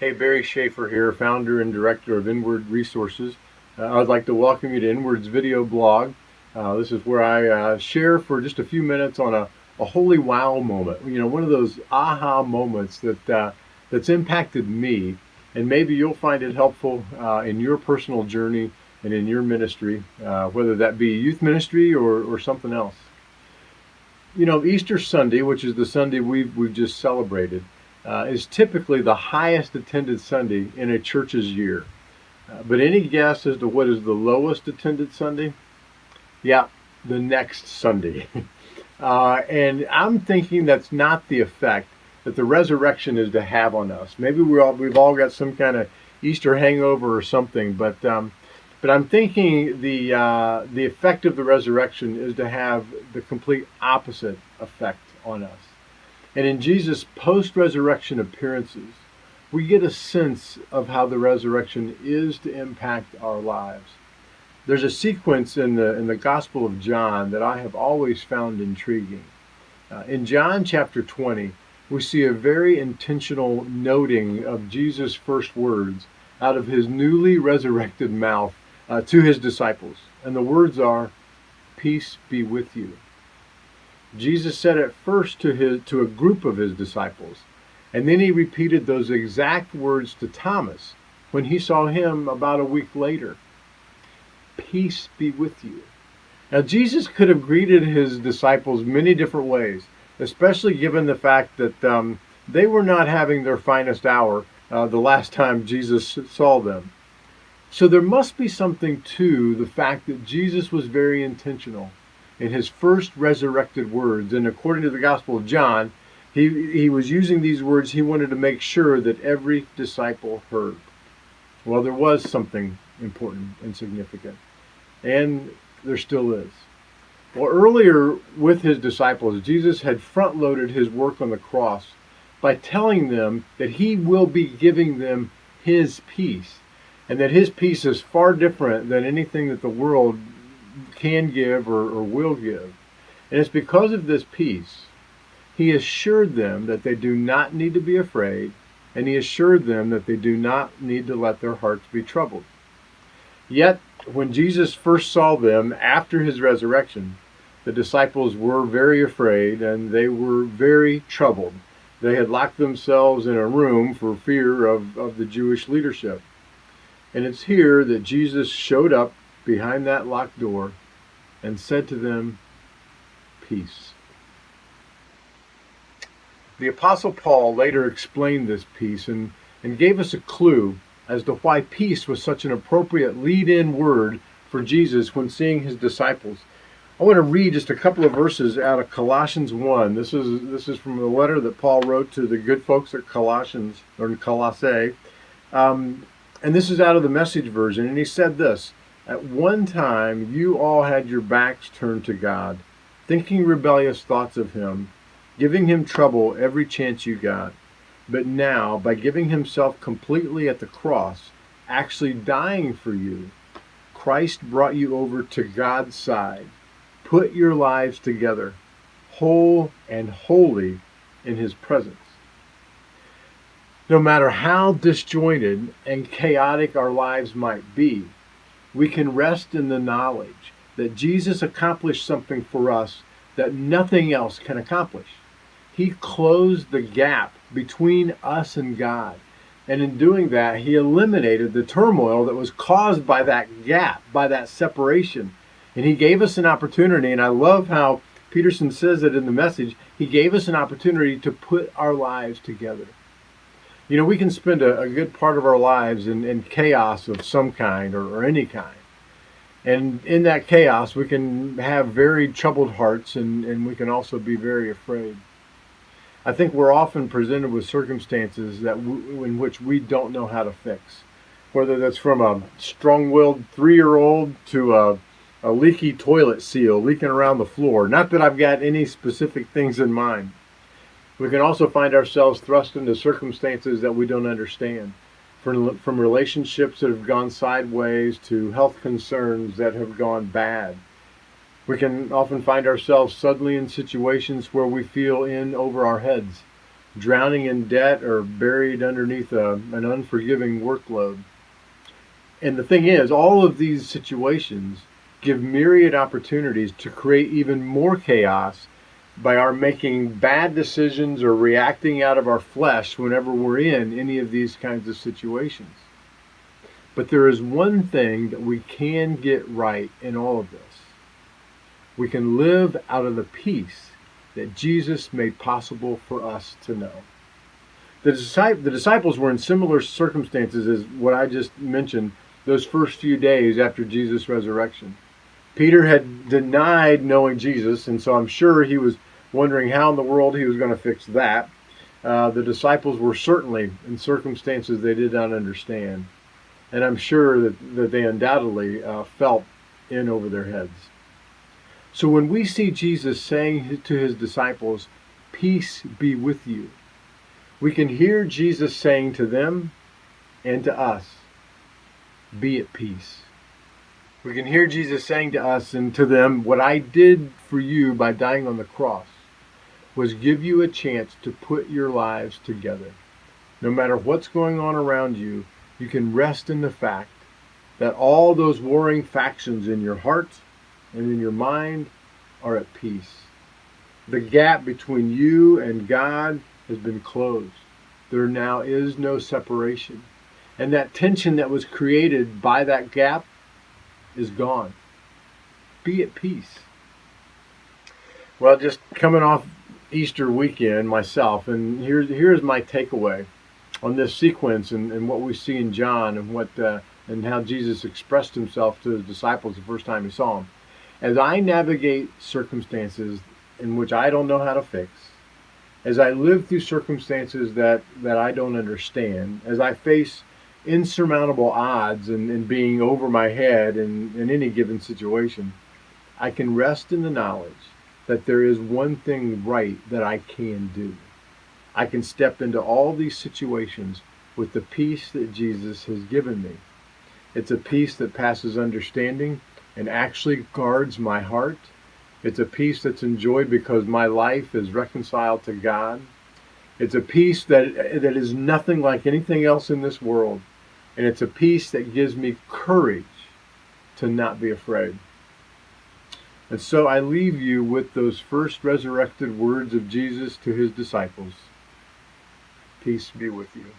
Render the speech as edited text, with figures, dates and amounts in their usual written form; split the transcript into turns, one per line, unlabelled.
Hey, Barry Schaefer here, founder and director of Inward Resources. I'd like to welcome you to Inward's video blog. This is where I share for just a few minutes on a holy wow moment. You know, one of those aha moments that's impacted me, and maybe you'll find it helpful in your personal journey and in your ministry, whether that be youth ministry or something else. You know, Easter Sunday, which is the Sunday we've just celebrated, is typically the highest attended Sunday in a church's year. But any guess as to what is the lowest attended Sunday? Yeah, the next Sunday. And I'm thinking that's not the effect that the resurrection is to have on us. Maybe we've all got some kind of Easter hangover or something, but I'm thinking the effect of the resurrection is to have the complete opposite effect on us. And in Jesus' post-resurrection appearances, we get a sense of how the resurrection is to impact our lives. There's a sequence in the Gospel of John that I have always found intriguing. In John chapter 20, we see a very intentional noting of Jesus' first words out of his newly resurrected mouth to his disciples. And the words are, "Peace be with you." Jesus said it first to a group of his disciples, and then he repeated those exact words to Thomas when he saw him about a week later. Peace be with you. Now, Jesus could have greeted his disciples many different ways, especially given the fact that they were not having their finest hour the last time Jesus saw them. So there must be something to the fact that Jesus was very intentional in his first resurrected words. And according to the Gospel of John, he was using these words he wanted to make sure that every disciple heard. Well, there was something important and significant, and there still is. Well, earlier with his disciples, Jesus had front-loaded his work on the cross by telling them that he will be giving them his peace, and that his peace is far different than anything that the world can give or will give. And it's because of this peace, he assured them that they do not need to be afraid, and he assured them that they do not need to let their hearts be troubled. Yet, when Jesus first saw them after his resurrection, the disciples were very afraid and they were very troubled. They had locked themselves in a room for fear of the Jewish leadership. And it's here that Jesus showed up behind that locked door and said to them, "Peace." The Apostle Paul later explained this peace and gave us a clue as to why peace was such an appropriate lead-in word for Jesus when seeing his disciples. I want to read just a couple of verses out of Colossians 1. This is from the letter that Paul wrote to the good folks at Colossians, or in Colossae. And this is out of the Message version. And he said this, "At one time you all had your backs turned to God, thinking rebellious thoughts of him, giving him trouble every chance you got. But now, by giving himself completely at the cross, actually dying for you, Christ brought you over to God's side. Put your lives together, whole and holy in his presence." No matter how disjointed and chaotic our lives might be, we can rest in the knowledge that Jesus accomplished something for us that nothing else can accomplish. He closed the gap between us and God. And in doing that, he eliminated the turmoil that was caused by that gap, by that separation. And he gave us an opportunity, and I love how Peterson says it in the Message, he gave us an opportunity to put our lives together. You know, we can spend a good part of our lives in chaos of some kind or any kind. And in that chaos, we can have very troubled hearts, and we can also be very afraid. I think we're often presented with circumstances in which we don't know how to fix, whether that's from a strong-willed 3-year-old to a leaky toilet seal leaking around the floor. Not that I've got any specific things in mind. We can also find ourselves thrust into circumstances that we don't understand, from relationships that have gone sideways to health concerns that have gone bad. We can often find ourselves suddenly in situations where we feel in over our heads, drowning in debt, or buried underneath an unforgiving workload. And the thing is, all of these situations give myriad opportunities to create even more chaos by our making bad decisions or reacting out of our flesh whenever we're in any of these kinds of situations. But there is one thing that we can get right in all of this. We can live out of the peace that Jesus made possible for us to know. The disciples were in similar circumstances as what I just mentioned those first few days after Jesus' resurrection. Peter had denied knowing Jesus, and so I'm sure he was wondering how in the world he was going to fix that. The disciples were certainly in circumstances they did not understand, and I'm sure that they undoubtedly felt in over their heads. So when we see Jesus saying to his disciples, "Peace be with you," we can hear Jesus saying to them and to us, "Be at peace." We can hear Jesus saying to us and to them, "What I did for you by dying on the cross was give you a chance to put your lives together. No matter what's going on around you, you can rest in the fact that all those warring factions in your heart and in your mind are at peace. The gap between you and God has been closed. There now is no separation. And that tension that was created by that gap is gone. Be at peace." Well, just coming off Easter weekend myself, and here's my takeaway on this sequence and what we see in John and how Jesus expressed himself to his disciples the first time he saw them. As I navigate circumstances in which I don't know how to fix, as I live through circumstances that I don't understand, as I face insurmountable odds and being over my head in any given situation, I can rest in the knowledge that there is one thing right that I can do. I can step into all these situations with the peace that Jesus has given me. It's a peace that passes understanding and actually guards my heart. It's a peace that's enjoyed because my life is reconciled to God. It's a peace that is nothing like anything else in this world. And it's a peace that gives me courage to not be afraid. And so I leave you with those first resurrected words of Jesus to his disciples. Peace be with you.